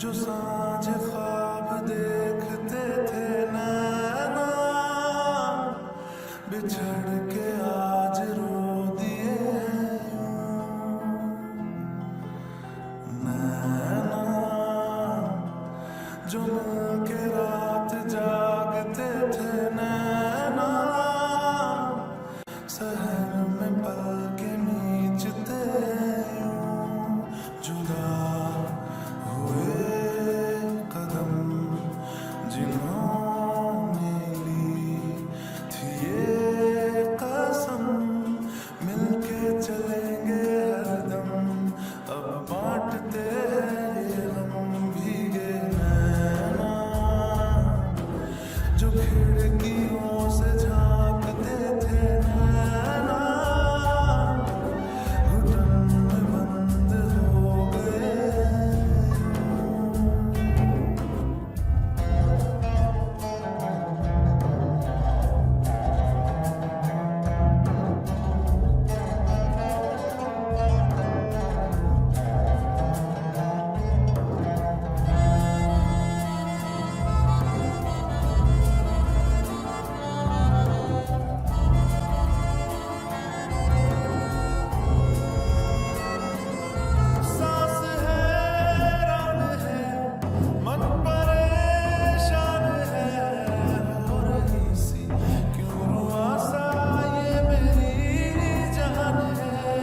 जो सांझ ख्वाब देखते थे नैना, बिछड़ के आज रो दिए नैना, जो मिल के रात जागते थे नैना, शहर में पल के नीचते जुदा हुए कदम जिन्होंने ली थी ये कसम, मिलके चलेंगे हरदम, अब बांटते ये गम भीगे नैना, जो खिड़कियों से झांकते थे नैना, घुटन में बंद हो गए। सांस हैरान है, मन परेशान है, हो रही सी क्यों रुआसा ये मेरी जान है,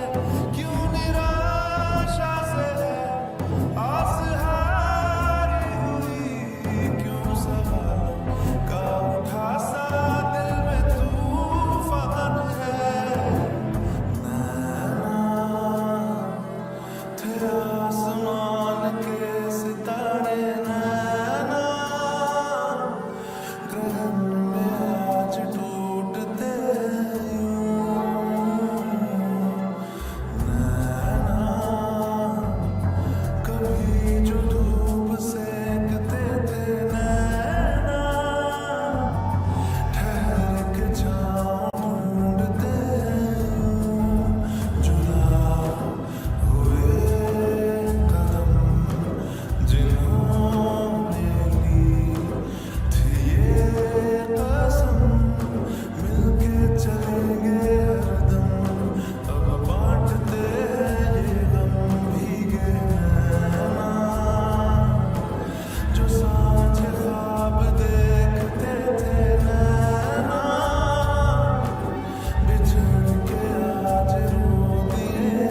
क्यों निराशा से है आस हारी हुई, क्यों सवालों का उठा सा दिल में तूफान है नैना, थे आसमान के सितारे नैना, ग्रहण में आज टूटते नैना, कभी जो धूप सेकते थे नैना, ठहर के छाँव ढूंढते जुदा हुए कदम जिन्होंने ली थी ये कसम, मिलके चलेंगे हरदम, अब बांटते ये गम भीगे नैना, जो सांझ ख्वाब देखते थे नैना, बिछड़ के आज रो दिए।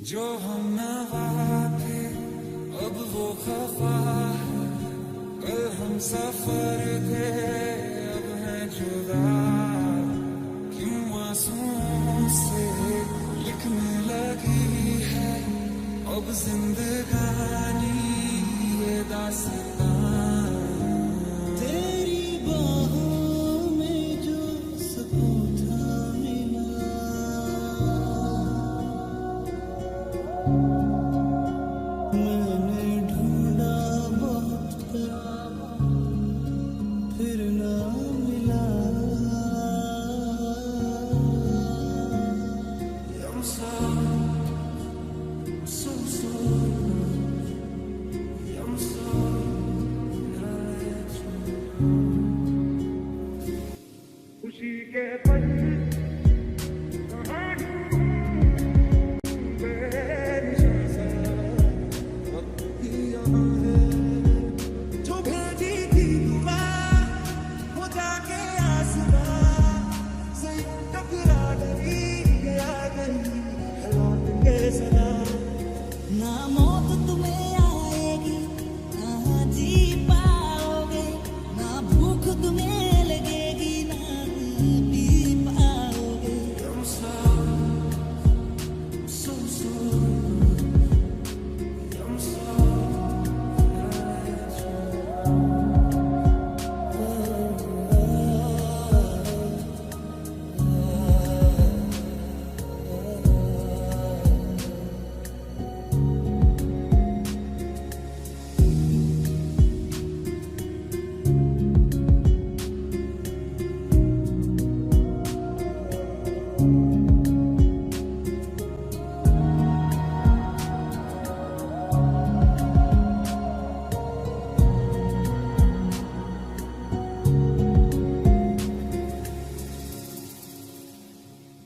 जो हम नवा थे अब वो खफा है, कल हम सफर थे अब हैं जुदा, क्यों आंसुओं से लिखने लगी है अब जिंदगानी ये दास्तां तेरी बाहों में जो सुकून था मिला, मैंने ढूंढा बहुत फिर ना मिला। I'm sorry, so sorry. I'm sorry that I let you. खुशी के पल कहाँ ढूंढूं बेनिशान, वक्त ही यहाँ है जो भेजी थी दुआ, वो जाके आसमां से टकरा डरी गया गई है लौट के सदा। ना मौत तुम्हें आएगी, ना जी पाओगे, ना भूख तुम्हें लगेगी, ना पी पाओगे। I'm sorry, so sorry. I'm sorry that I let you.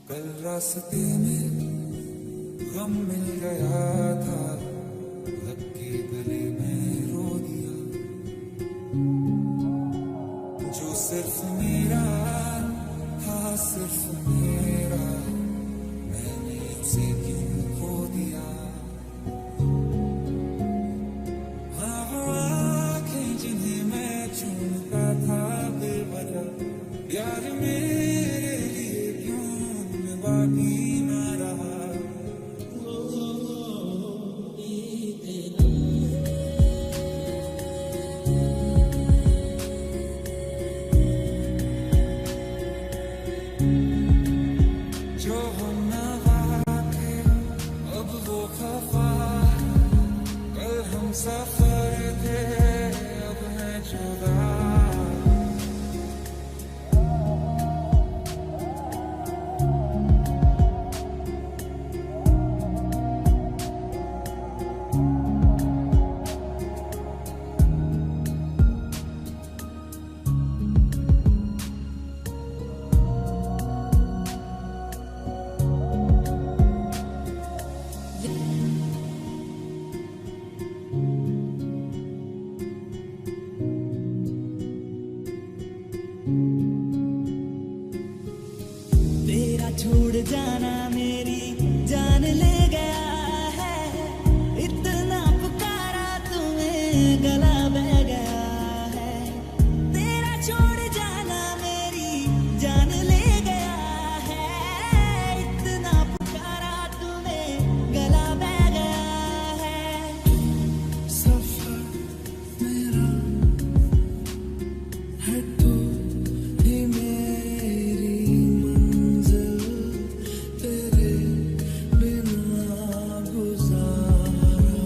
कल रास्ते में गम मिल गया था, लग के गले में रो दिया, जो सिर्फ मेरा था सिर्फ मेरा, मैंने उसे क्यों खो दिया। हाँ वो आँखें जिन्हें मैं चूमता था बेवजह, प्यार मेरे लिए क्यों बाकी ना रहा। जो हम नवा थे अब वो खफा है, कल हम सफर थे अब हैं जुदा। तेरा छोड़ जाना मेरी जान ले गया है, इतना पुकारा तुम्हें गला बह गया है। तेरा छोड़ जाना मेरी जान ले गया है, इतना पुकारा तुम्हें गला बह गया है। सफर मेरा है तू ही मेरी मंजिल, तेरे बिना गुजारा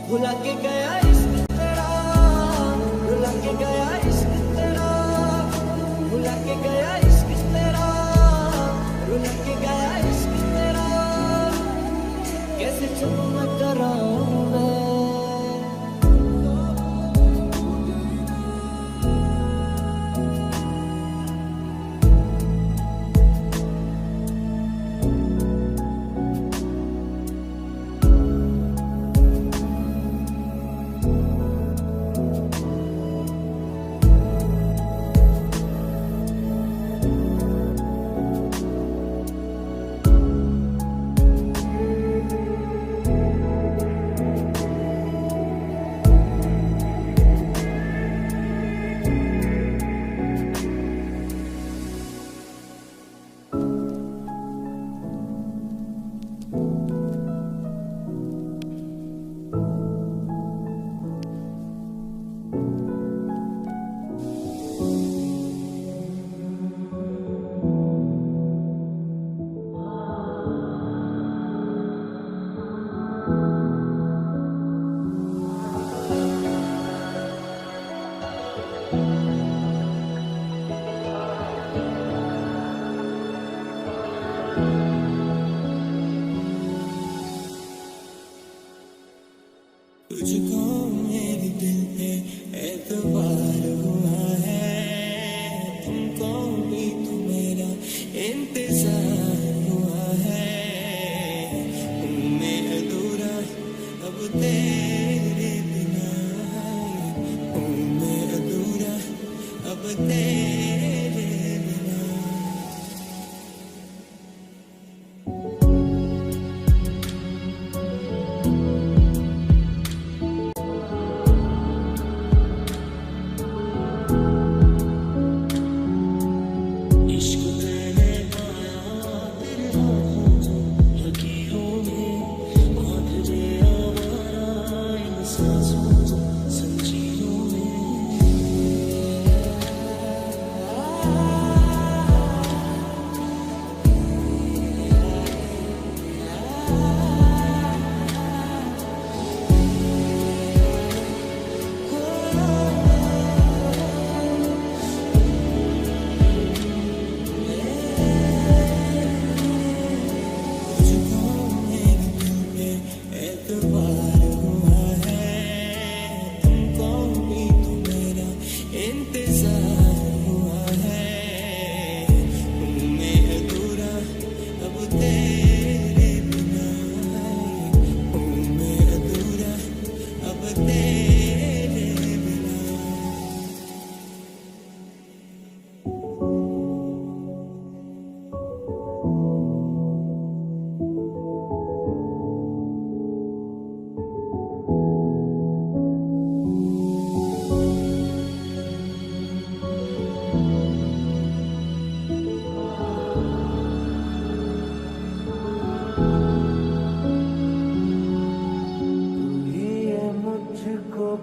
भुला के गया इश्क तेरा, भुला के गया इश्क तेरा, भुला के गया इश्क तेरा, भुला के गया इश्क तेरा, कैसे चुप मैं कराऊं मैं। तुझको मेरे दिल पे एतबार हुआ है, तुमको भी तो मेरा इंतजार हुआ है। हूँ मैं अधूरा अब तेरे बिना, हूँ मैं अधूरा अब तेरे बिना।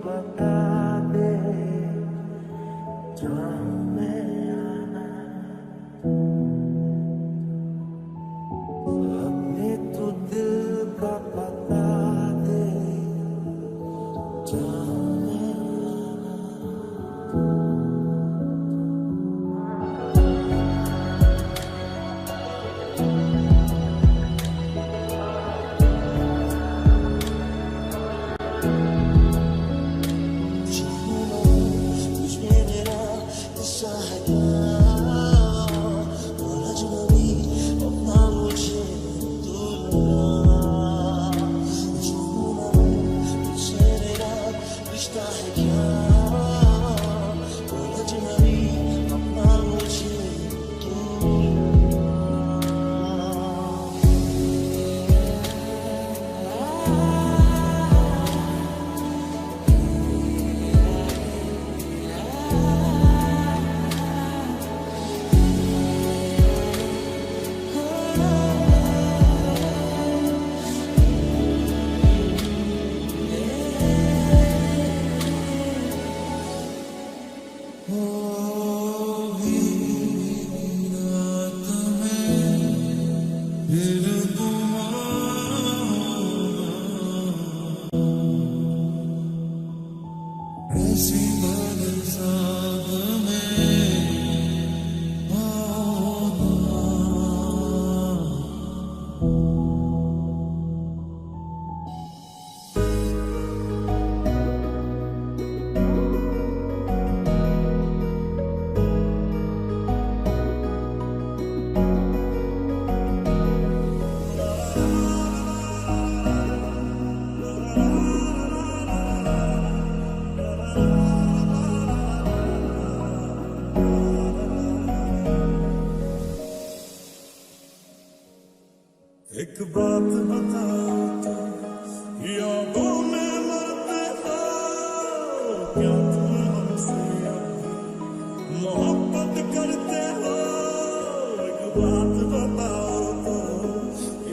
बता दे जहाँ मैं आना, अपने तो दिल का पता दे जहाँ मैं आना। मोहब्बत करते हो एक बात बताओ तो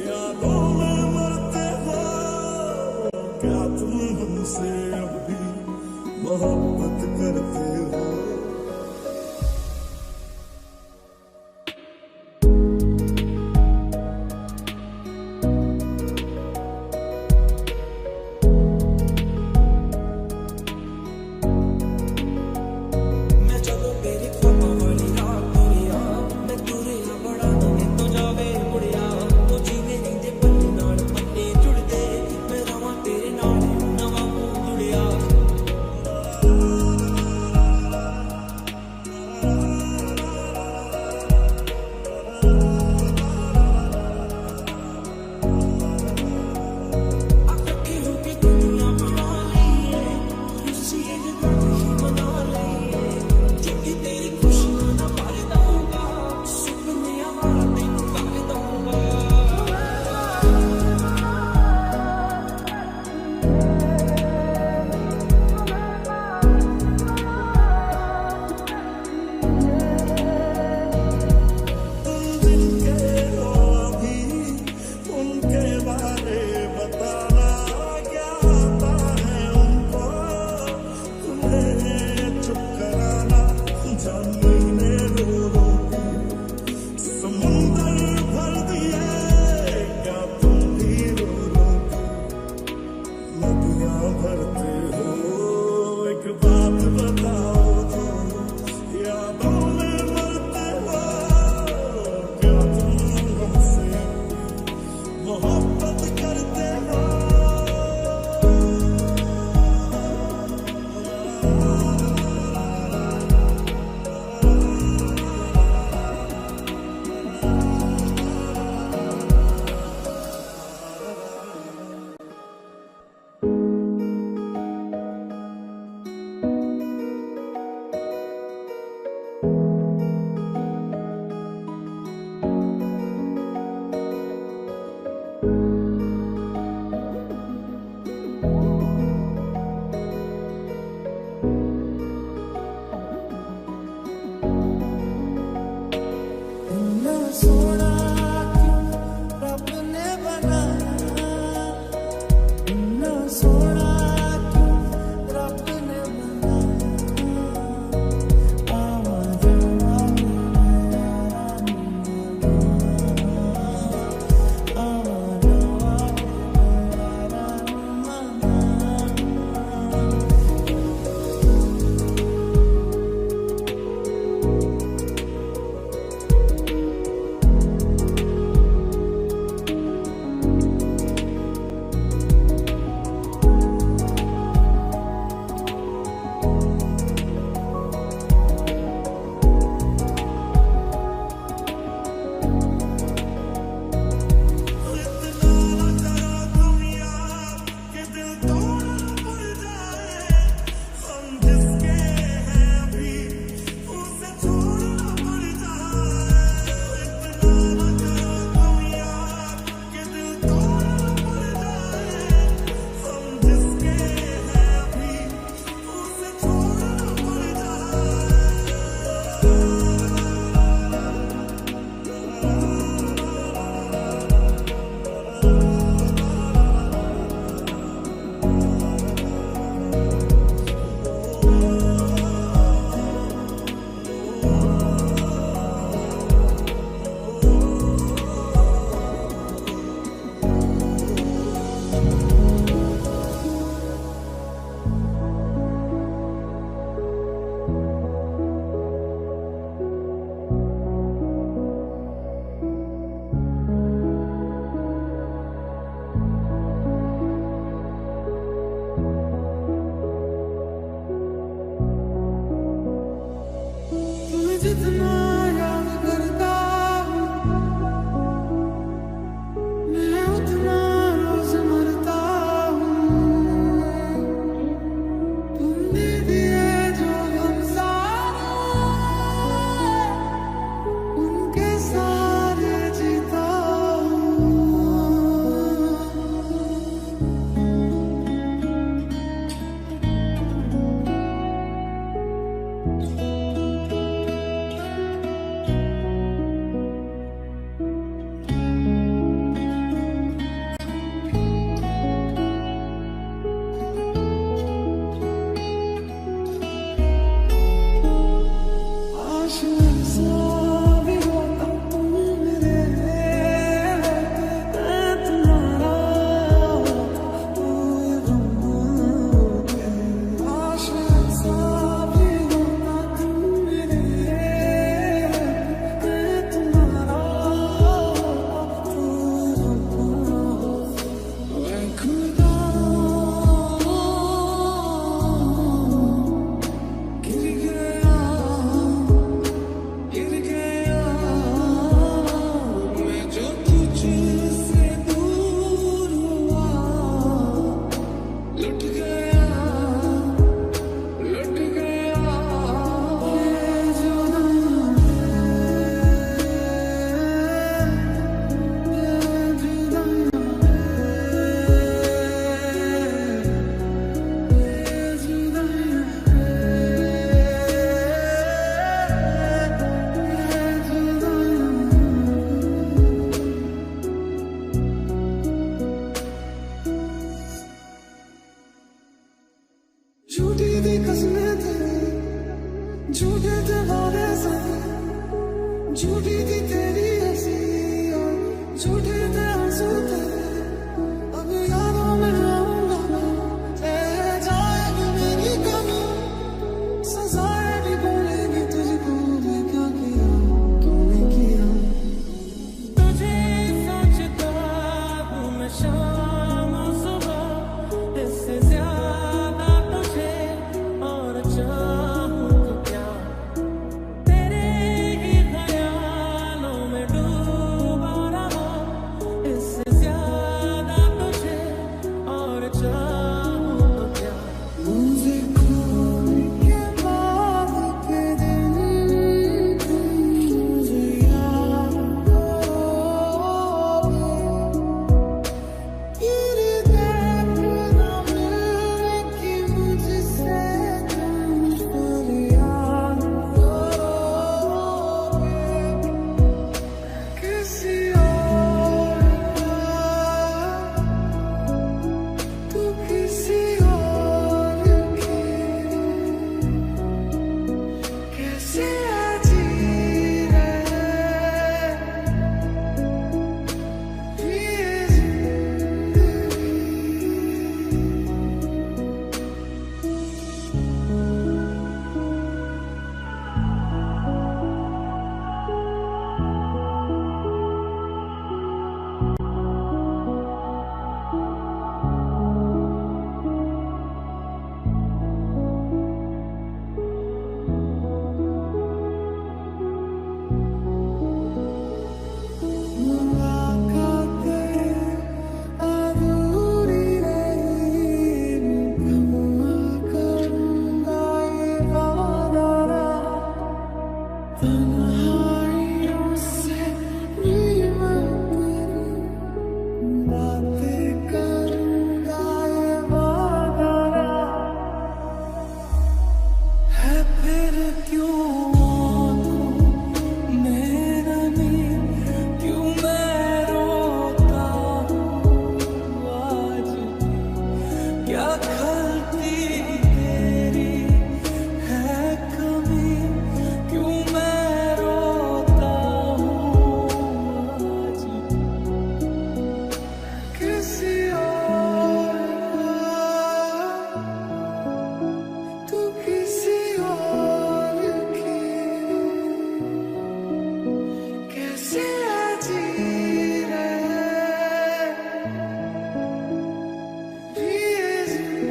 यादों में मरते हो क्या तुम हमसे अब भी मोहब्बत करते हो झूठे थे वादे से, झूठी थी तेरी हंसी और झूठे थे आंसू तेरे। अब यादों में जाऊंगा मैं, रह जाएगी मेरी कमी, सजाएं भी बोलेंगी तुझको, मैं क्या किया तूने किया। तुझे सोचता हूँ मैं शाम सुबह, इससे ज्यादा तुझे और चाहूँ तो क्या। तेरे ही ख्यालों में डूबा रहा, इससे ज्यादा तुझे और चाहूँ तो क्या। मुझे खोने के बाद के दिन मुझे याद करोगे, तेरे देखना मिलने की मुझसे तुम फरियाद करोगे। किसी और का, तू किसी और की, कैसे जी रहे ये जिंदगी। मुलाकातें अधूरी रही, मुकम्मल करूंगा ये वादा, तन्हाइयों से नीमत करूं, बातें करूंगा ये वादा। है फिर क्यों मेरा नींद, क्यों मैं रोता हूँ आज भी, क्या खलती तेरी है कमी, क्यों मैं रोता हूँ आज भी। किसी और का, तू किसी और की, कैसे जी रहे ये जिंदगी।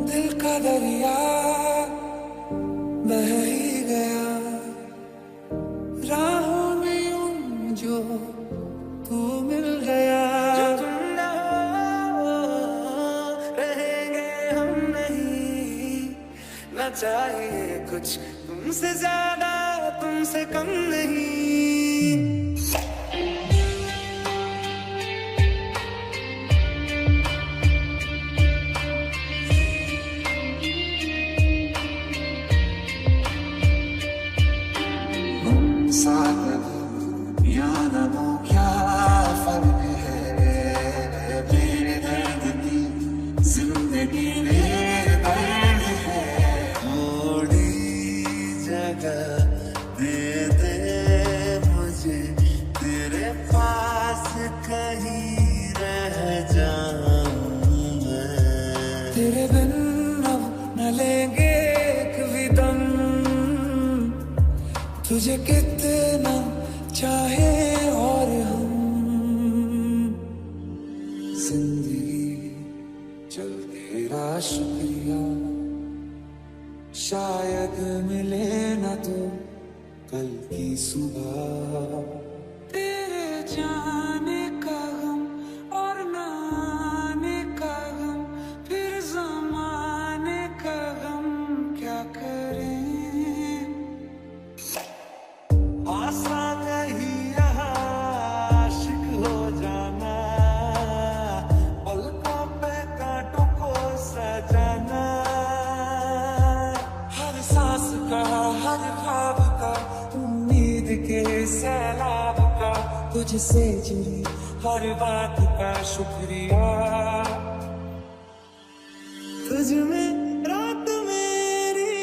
दिल का दरिया बह ही गया, राहों में यूं जो तू मिल गया। जो तुम न हो, रहेंगे हम नहीं, न चाहिए कुछ तुमसे ज्यादा, तुमसे कम नहीं। साथ या न हो क्या फर्क है, मेरे दर्द की जिंदगी में दर्द है। थोड़ी जगह दे दे मुझे, तेरे पास कहीं रह जाऊं मैं। तेरे बिन अब न लेंगे एक भी दम, तुझे कितना चाहे और हम। जिंदगी चल तेरा शुक्रिया, शायद मिले न तो कल की सुबह। तेरे जाने का गम और न आने का गम, फिर जमाने का गम क्या करें। आसान नहीं यहाँ आशिक हो जाना, पलकों पे कांटों को सजाना, हर सांस का हर ख्वाब का उम्मीद के सैलाब का तुझसे जुड़ी हर बात का शुक्रिया। तुझ में रात मेरी,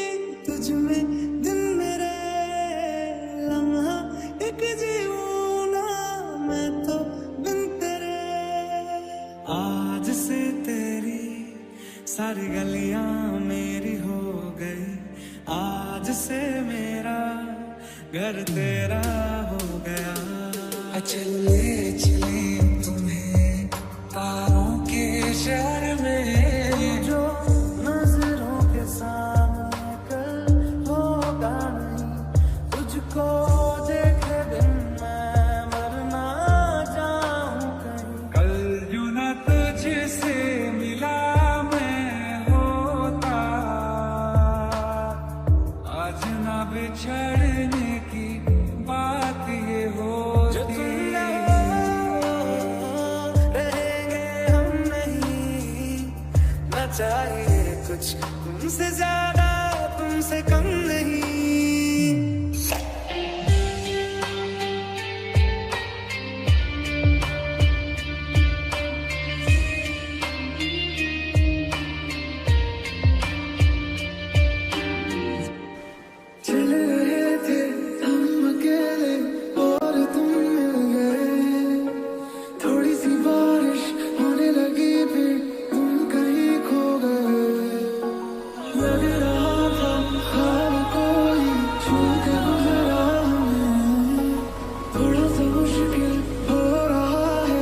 तुझ में दिन मेरे, लम्हा एक जीऊं ना मैं तो बिन तेरे। आज से तेरी सारी गलियां मेरी हो गई, आज से मेरा घर तेरा हो गया। चले चले तुम्हें तारों के शहर में, जो नजरों के सामने कल होगा नहीं, तुझको देखे दिन मैं मरना चाहूं कहीं। कल यूं न तुझसे मिला मैं होता, आज न बिछड़ने की बात ये होती। रहेंगे हम नहीं, न चाहिए कुछ तुमसे ज्यादा तुमसे कम नहीं। चल रहे थे हम अकेले और तुम मिल गए, थोड़ी सी बारिश होने लगी फिर तुम कहीं खो गए। लग रहा था ख्वाब कोई छू के गुजरा हमें, थोड़ा सा मुश्किल हो रहा है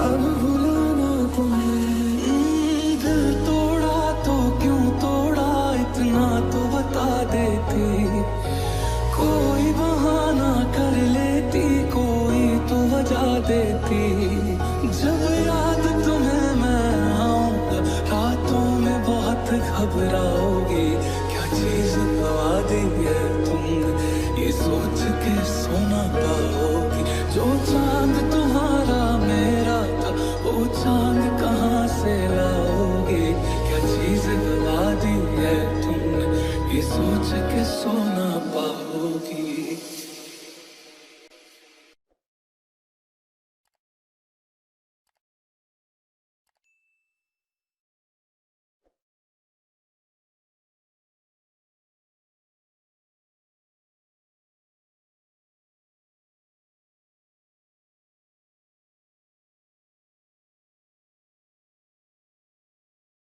अब भुलाना तुम्हें। दिल तोड़ा तो क्यों तोड़ा इतना तो बता देती, कोई बहाना कर लेती, कोई तो वजह देती। जब याद तुम्हें मैं आऊंगा रातों में बहुत घबराओगी, क्या चीज गवा दी है तुमने ये सोच के सोना पाओगी। जो चांद तुम्हारा मेरा था वो चांद कहाँ से लाओगी, क्या चीज गवा दी है तुमने ये सोच के सोना पाओगी।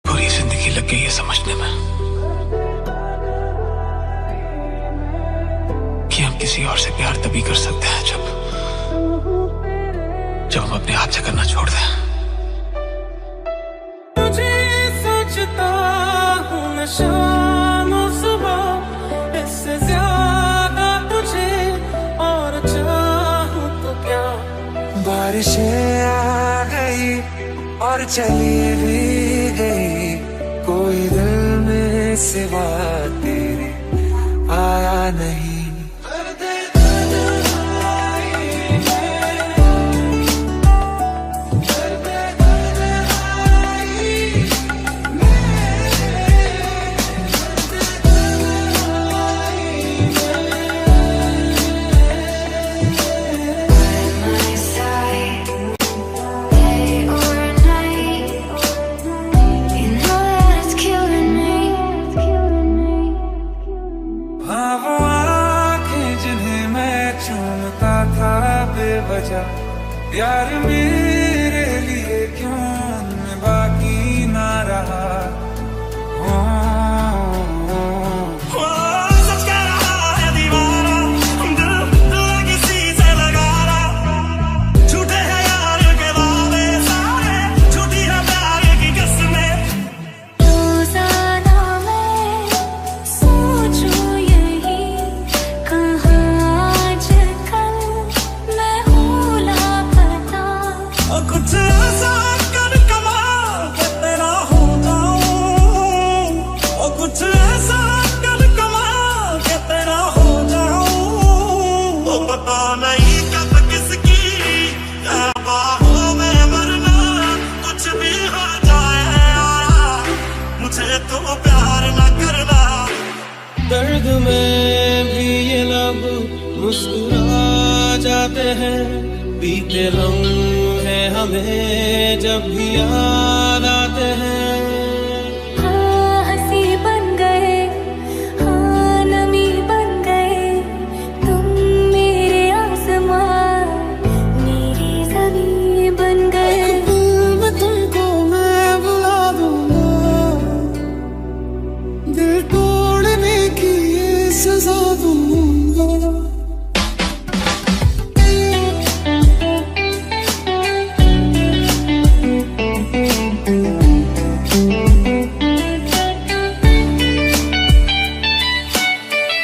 पूरी जिंदगी लग गई है समझने में कि हम किसी और से प्यार तभी कर सकते हैं जब हम अपने आप से करना छोड़ दें। तुझे सोचता हूँ मैं शाम और सुबह, इससे ज्यादा तुझे और चाहूँ तो क्या। बारिशें आ गई और चली भी गई, कोई दिल में सिवा तेरे आया नहीं। यार मेरे लिए क्यों मैं बाकी ना रहा। सच कह रहा है दीवाना, दिल किसी से लगा रहा, झूठे हैं यार के वादे सारे, झूठी है प्यार की किस्में। रोजाना मैं सोचूं यही, कहाँ आजकल मैं हूँ लापता। अब मुस्कुरा जाते हैं, बीते लम्हे हमें जब भी याद आते हैं। हाँ हंसी बन गए, हाँ नमी बन गए, तुम मेरे आसमां मेरी ज़मीं बन गए। दिल में तुमको मैं बुला दूंगा, दिल तोड़ने की ये सजा दूंगा।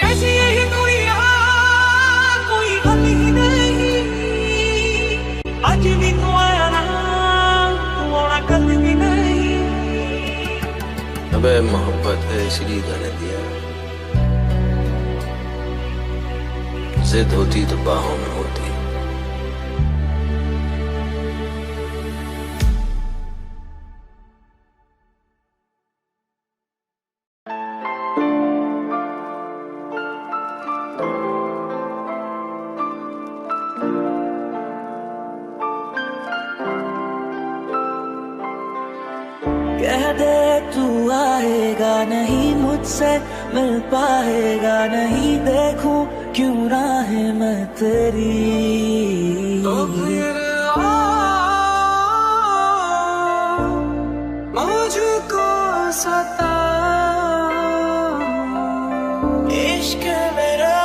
ऐसी यही दुनिया कोई गम ही नहीं, आज भी तू आया ना, तू आना कल भी नहीं। अबे मोहब्बत है इसलिए गाने दिया, जिद होती तो बाहों में होती। कह दे तू आएगा नहीं, मुझसे मिल पाएगा नहीं, देखूं क्यों राहें मैं तेरी। तो फिर मुझको सता, इश्क मेरा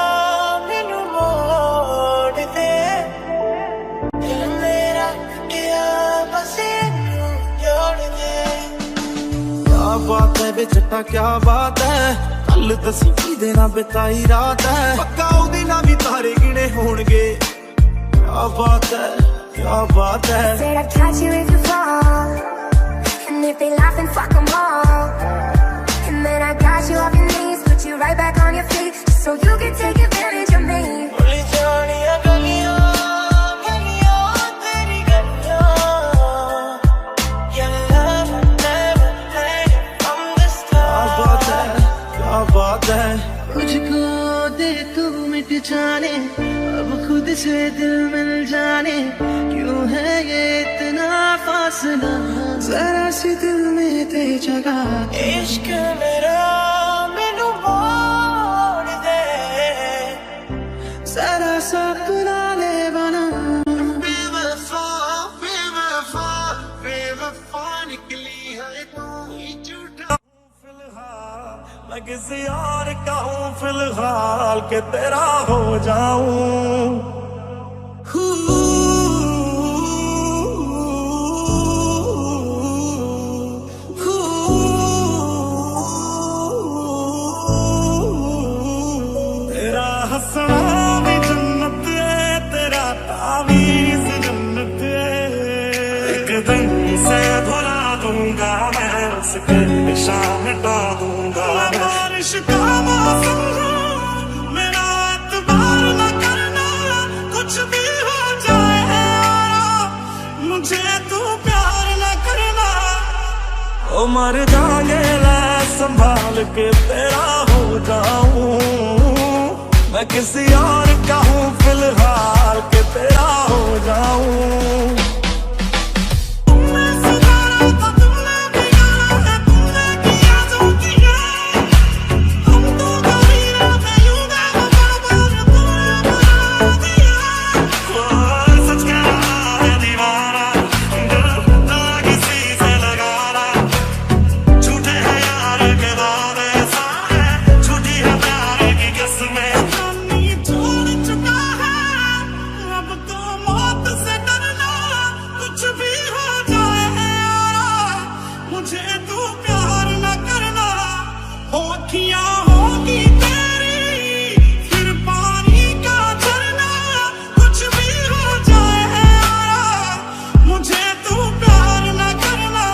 मैनू मोड़ दे, दिल मेरा टूटिया बस इनू जोड़ दे। क्या बात है वे जट्टा क्या बात है, कल दसी की देना बिताई रात है, पक्का उदी ना भी तारे गिने होणगे। क्या बात है, क्या बात है। Said I'd catch you if you fall, and if they laugh then fuck 'em all. And then I got you off your knees, put you right back on your feet, just so you can take advantage of me. भूल जानिया गलियां गलियां तेरी गलियां, your love never had it from the क्या बात है, start। क्या बात है। मुझको दे तू मिट जाने, अब खुद से दिल मिल जाने, क्यों है ये इतना फासला, जरा सी दिल में दे जगह। इश्क मेरा मैनू मोड़ दे, जरा सा अपना ले बना। बेवफा बेवफा बेवफा निकली है तू ही झूठा। फिलहाल मैं किसी और का हूँ फिलहाल, के तेरा हो जाऊं। तेरा हंसना भी जन्नत है, तेरा तावीज़ जन्नत है। एक दिन से भुला दूंगा मैं, उसके निशान मिटा दूंगा मैं। बारिश का मौसम हो, मेरा एतबार न करना, कुछ भी हो जाए मुझे तू प्यार न करना। ओ मर जाएंगे ला संभाल के तेरा हो जाऊं, मैं किसी और का हूँ फिलहाल, के तेरा हो जाऊं। तुमने सुधारा तो तुमने बिगाड़ा है, तुमने किया जो किया, हम तो कभी रहते यूं बेवफा, तुमने बना दिया। सच कह रहा है दीवाना, दिल किसी से लगा रहा, झूठे हैं यार के वादे सारे, झूठी है प्यार की किस्में। छोड़ चुका है अब तो मौत से डरना, कुछ भी हो जाए यारा, मुझे तू प्यार न करना। हो अखियां होगी तेरी फिर पानी का झरना, कुछ भी हो जाए यारा, मुझे तू प्यार न करना।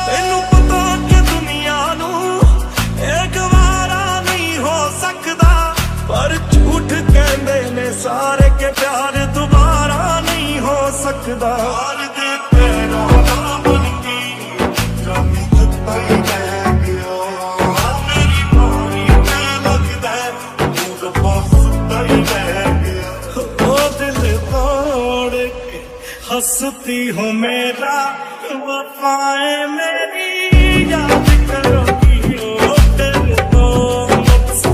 तेनू पता कि दुनिया नू एक वारा नहीं हो सकता, पर झूठ कहंदे ने सारे के प्यार दोबारा नहीं हो सकता। और दे तेरा नाम बनकी जानी कितना ही रह गया, मेरी बारी में लगदा है तू तो बस हंसती हो मेरा वफाएं मेरी याद करोगी ओ दिल तो मुझसे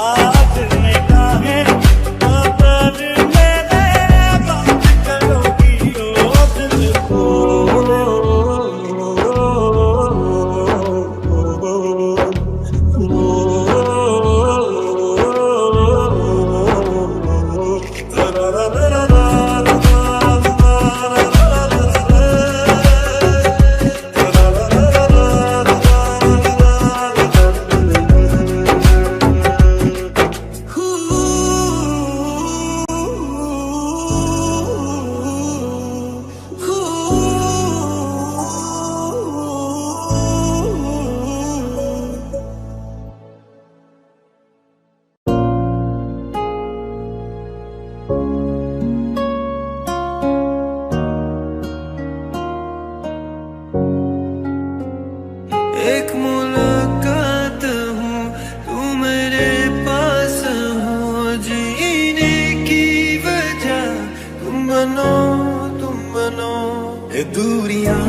आज निगाहें बदल मेरे बात करोगी ओ दिल को एक मुलाकात हूँ तू मेरे पास हो जीने की वजह तुम बनो ये दूरियां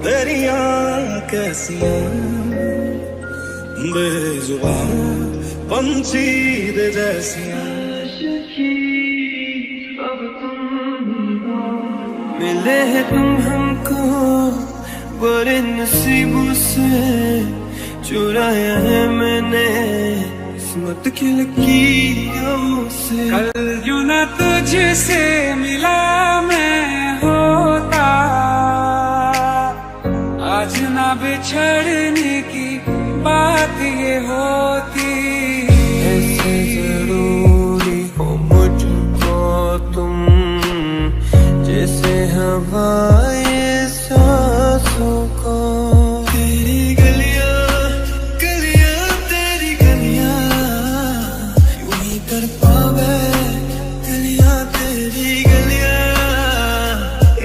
दरिया कैसियां बेजुबान पंछी दे जैसियां मिले हैं तुम हमको बड़े नसीबों से चुराया है मैंने किस्मत की लकीरों से। कल यूं न तुझसे मिला मैं होता, आज ना बिछड़ने की बात ये होती। ऐसे जरूरी हो मुझको तुम जैसे हवाएं सांसों को। तेरी गलियां गलियां तेरी गलियां यूं ही कर पावे गलियां तेरी गलियां।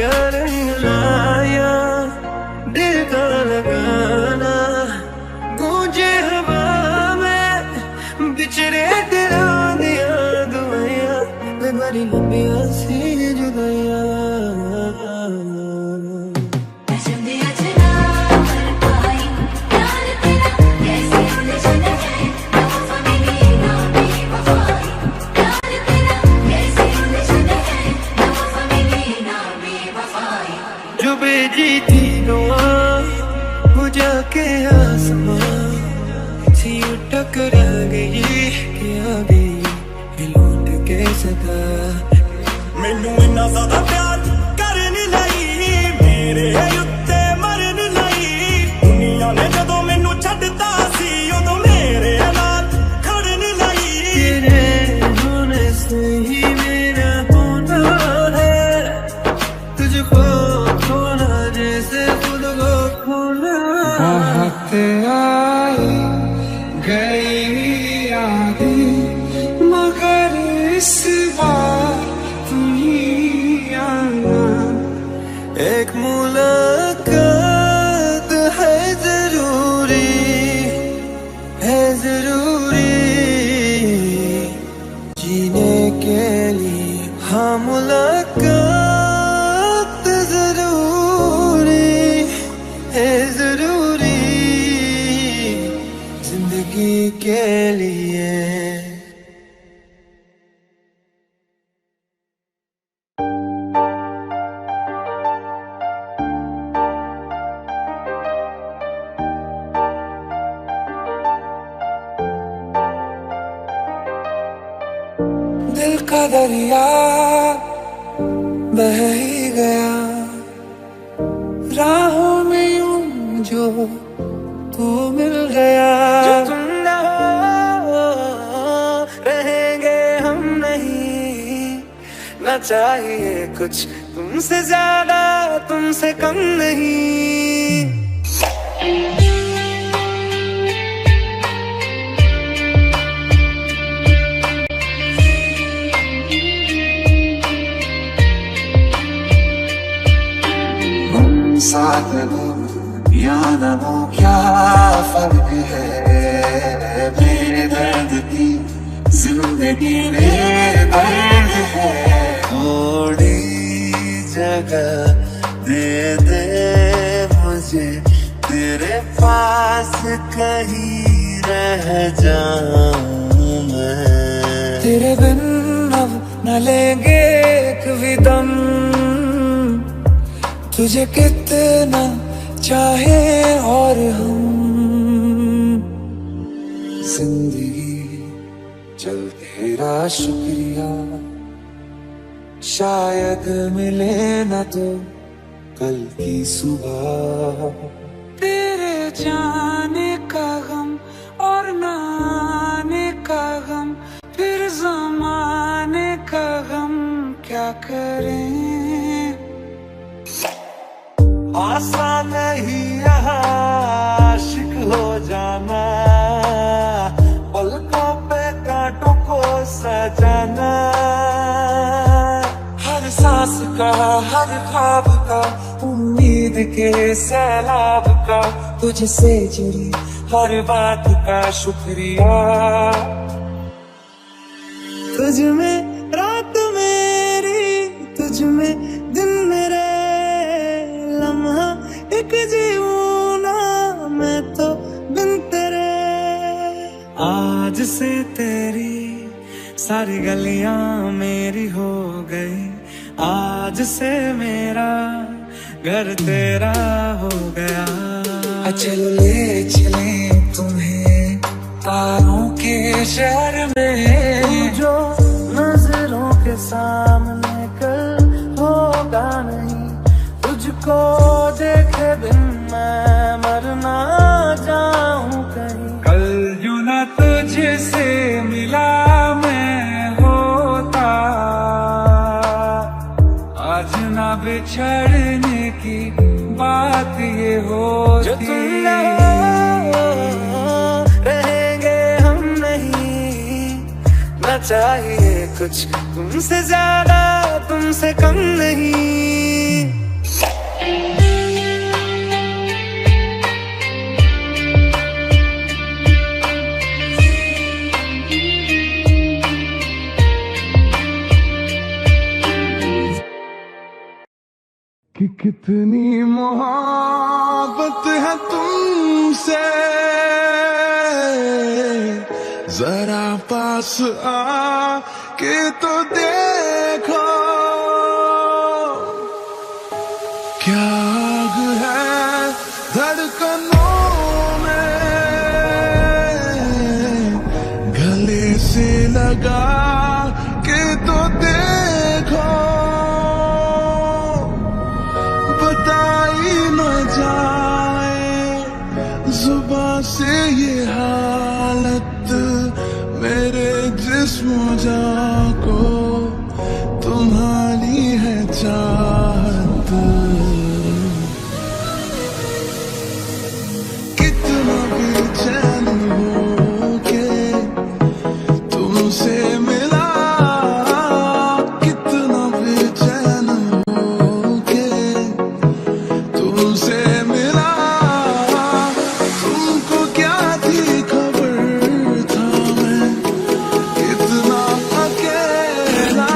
यार लाया दिल का लगाना गूंजे हवा में बिछड़े दिलों दिया दुआया मैं बड़ी लंबिया सी जुदाइयां। जो भेजी थी दुआ वो जाके आसमां से यूं टकरा गई कि आ गई लौट के सदा। मैनू इन्ना ज्यादा प्यार करन लई मेरे उत्ते मरन लई दुनिया ने जदों मैनू छड्डता सी उदों मेरे नाल खड़न लई। तेरे होने से ही मेरा होना है तुझको खोना जैसे खुद को खोना। बहुत आई गई यादें मगर इस बार तुम ही आना। एक मुलाकात है जरूरी जीने के लिए। हाँ मुलाकात जरूरी जिंदगी के लिए। दिल का दरिया बह ही गया राहों में यूं जो तू मिल गया। जो तुम ना हो रहेंगे हम नहीं, ना चाहिए कुछ तुमसे ज्यादा तुमसे कम नहीं। साथ हो या न हो क्या फर्क है, मेरे दर्द की जिंदगी में दर्द है। थोड़ी जगह जगह दे दे मुझे, तेरे पास कहीं रह जाऊं मैं। तेरे बिन अब न लेंगे एक भी दम, तुझे कितना चाहे और हम। जिंदगी चल तेरा शुक्रिया, शायद मिले न तो कल की सुबह। तेरे जाने का गम और न आने का गम, फिर जमाने का गम क्या करें। आसान नहीं यहाँ आशिक हो जाना, पलकों पे कांटों को सजाना। हर सांस का, हर ख्वाब का, उम्मीद के सैलाब का, तुझसे जुड़ी हर बात का शुक्रिया। तुझ में रात मेरी, तुझ में दिन मेरे, लम्हा एक जीऊं ना मैं तो बिन तेरे। आज से तेरी सारी गलियां मेरी हो गई, आज से मेरा घर तेरा हो गया। चलो ले चले तुम्हें तारों के शहर में, जो नजरों के सामने कल होगा नहीं, तुझको देखे बिन मैं मर ना जाऊं कहीं। कल जो न तुझसे मिला मैं होता, आज न बिछड़ने की बात ये होती। जो तुम ना हो, रहेंगे हम नहीं, न चाहिए कुछ तुमसे ज्यादा, तुमसे कम नहीं। कि कितनी मोहब्बत है तुमसे, जरा पास आ के तो देखो, क्या आग है धड़कनों में, गले से लगा के तो देखो, बताई न जाए जुबां से ये हालत मेरे जिस्म जान को, तुम्हारी है चाहत। कितना बेचैन हो के तुमसे मिला, कितना बेचैन हो के तुमसे मिला। तुमको क्या थी खबर, था मैं कितना अकेला।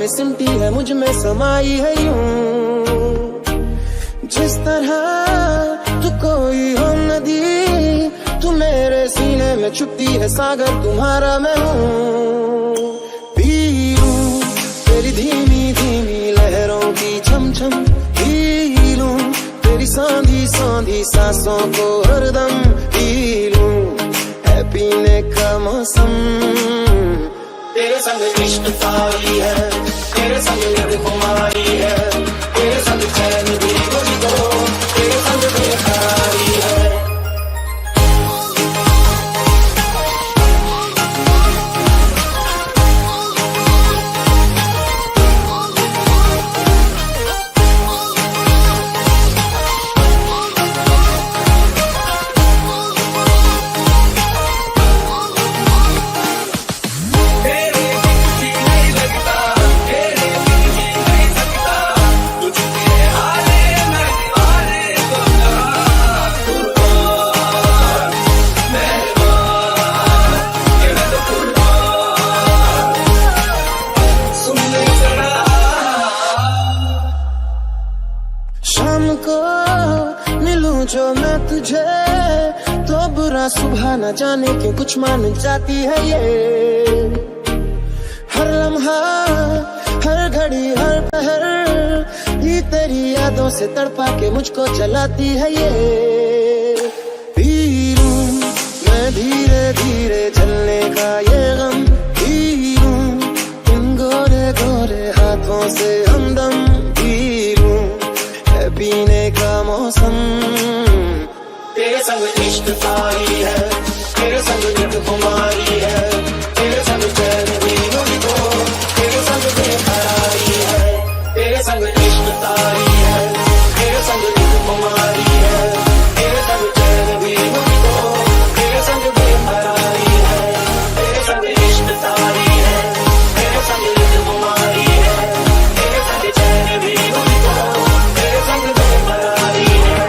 में सिमटी है, मुझ में समाई है यूं। जिस तरह तू कोई हो नदी, तू मेरे सीने में छुपती है सागर, तुम्हारा मैं हूँ। पी लूं तेरी धीमी धीमी लहरों की छम छम, पी लूं तेरी सांधी सांधी सांसों को हरदम, पी लूं है पीने का मौसम। तेरे संग इश्क तारी है, तेरे संग याद खुमारी है, तेरे संग चैन भी मुझको, तेरे संग बेकरारी है। जो मैं तुझे तो बुरा सुबह न जाने क्यों कुछ मान जाती है ये। हर लम्हा हर घड़ी हर पहर ये तेरी यादों से तड़पा के मुझको जलाती है ये। पी लूं मैं धीरे धीरे जलने का ये गम, पी लूं इन गोरे गोरे हाथों से हमदम, पी लूं है पीने का मौसम। तेरे संग इश्क तारी है, तेरे संग नित कुमारी है, तेरे संग चैन भी मुझको, तेरे संग बेकरारी है। तेरे संग इश्क तारी है, तेरे संग नित कुमारी है, तेरे संग चैन भी मुझको, तेरे संग बेकरारी है। तेरे संग इश्क तारी है, तेरे संग नित कुमारी है, तेरे संग चैन भी मुझको, तेरे संग बेकरारी है।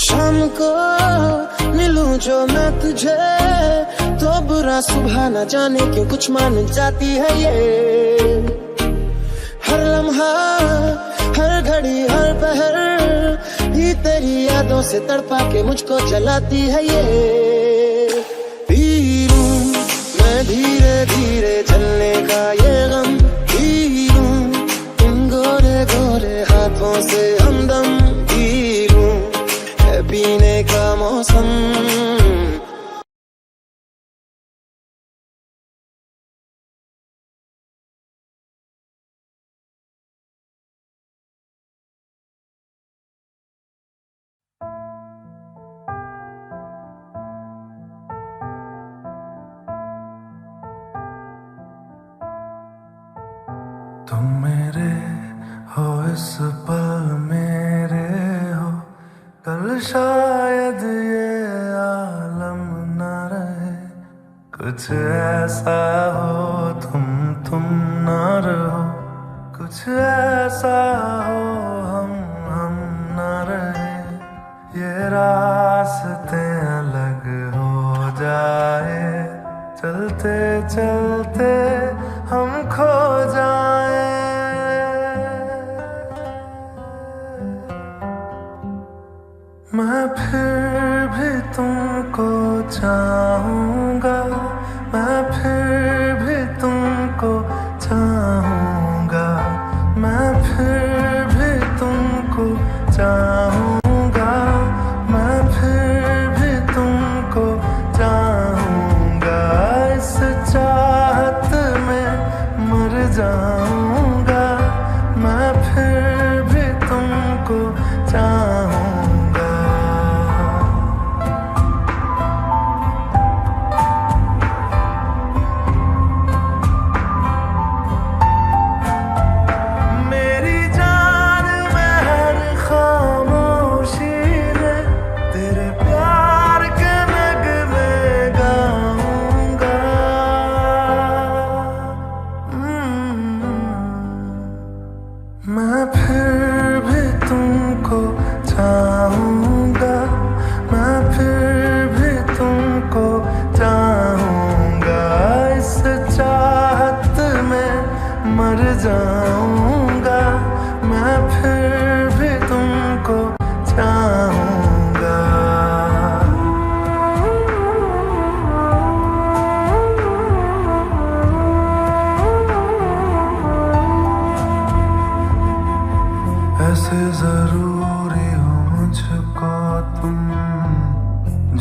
शाम को मिलूं जो मैं तुझे तो बुरा सुबह न जाने क्यों कुछ मान जाती है ये। हर लम्हा हर घड़ी हर पहर ये तेरी यादों से तड़पा के मुझको जलाती है ये। पी लूं मैं धीरे धीरे जलने का ये गम, पी लूं इन गोरे गोरे हाथों से हमदम, पी लूं पीने का मौसम। तुम मेरे हो इस पल मेरे हो, कल शायद ये आलम न रहे। कुछ ऐसा हो तुम न रहो, कुछ ऐसा हो हम न रहे। ये रास्ते अलग हो जाए, चलते चलते हम खो जाए। मैं फिर भी तुमको चाहूँगा, मैं फिर भी तुमको चाहूँगा, मैं फिर भी तुमको चाहूँगा, मैं फिर भी तुमको चाहूँगा। इस चाहत में मर जाऊँगा, मैं फिर भी तुमको चाहूँगा।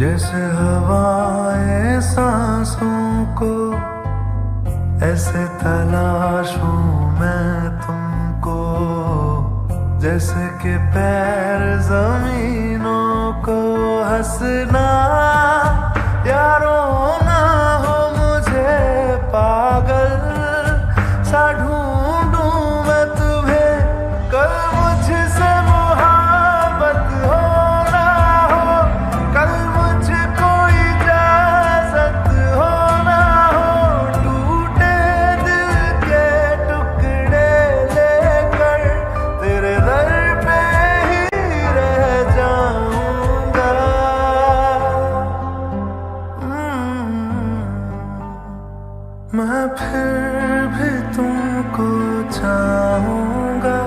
जैसे हवाएं सांसों को ऐसे तलाशूं मैं तुमको, जैसे कि पैर जमीनों को हंसना या रोना हो मुझे पागल सा ढूंढूं मैं तुम्हें, कल मुझसे मोहब्बत हो ना हो, कल मुझको इजाजत हो ना हो, टूटे दिल के टुकड़े लेकर तेरे दर पे ही रह जाऊंगा। मैं फिर भी तुमको चाहूंगा,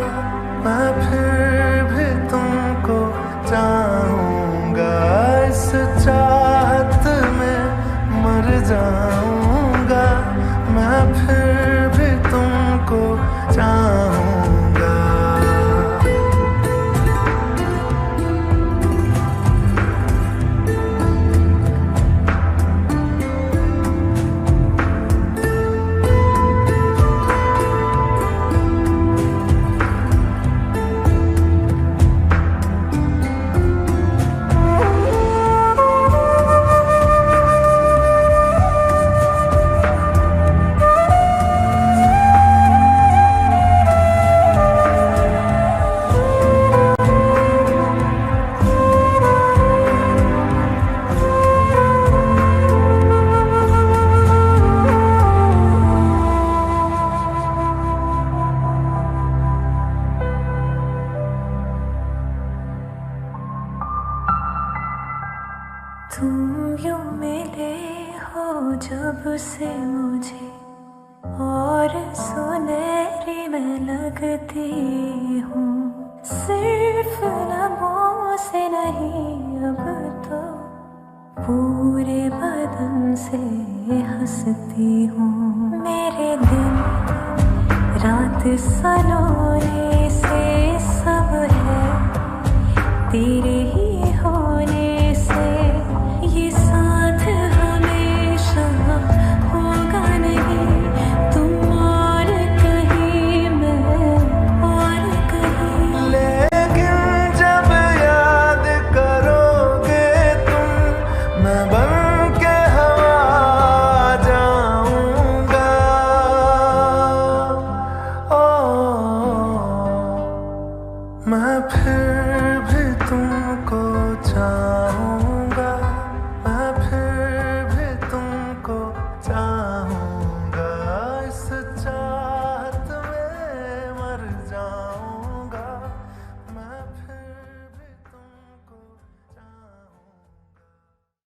मैं फिर भी तुमको चाहूंगा, इस चाहत में मर जाऊंगा, मैं फिर भी तुमको चाहूंगा। तुम यूं मिले हो जब से मुझे और सुनहरी मैं लगती हूँ, सिर्फ लबों से नहीं अब तो पूरे बदन से हंसती हूँ। मेरे दिन रात सलोने से सब है तेरे ही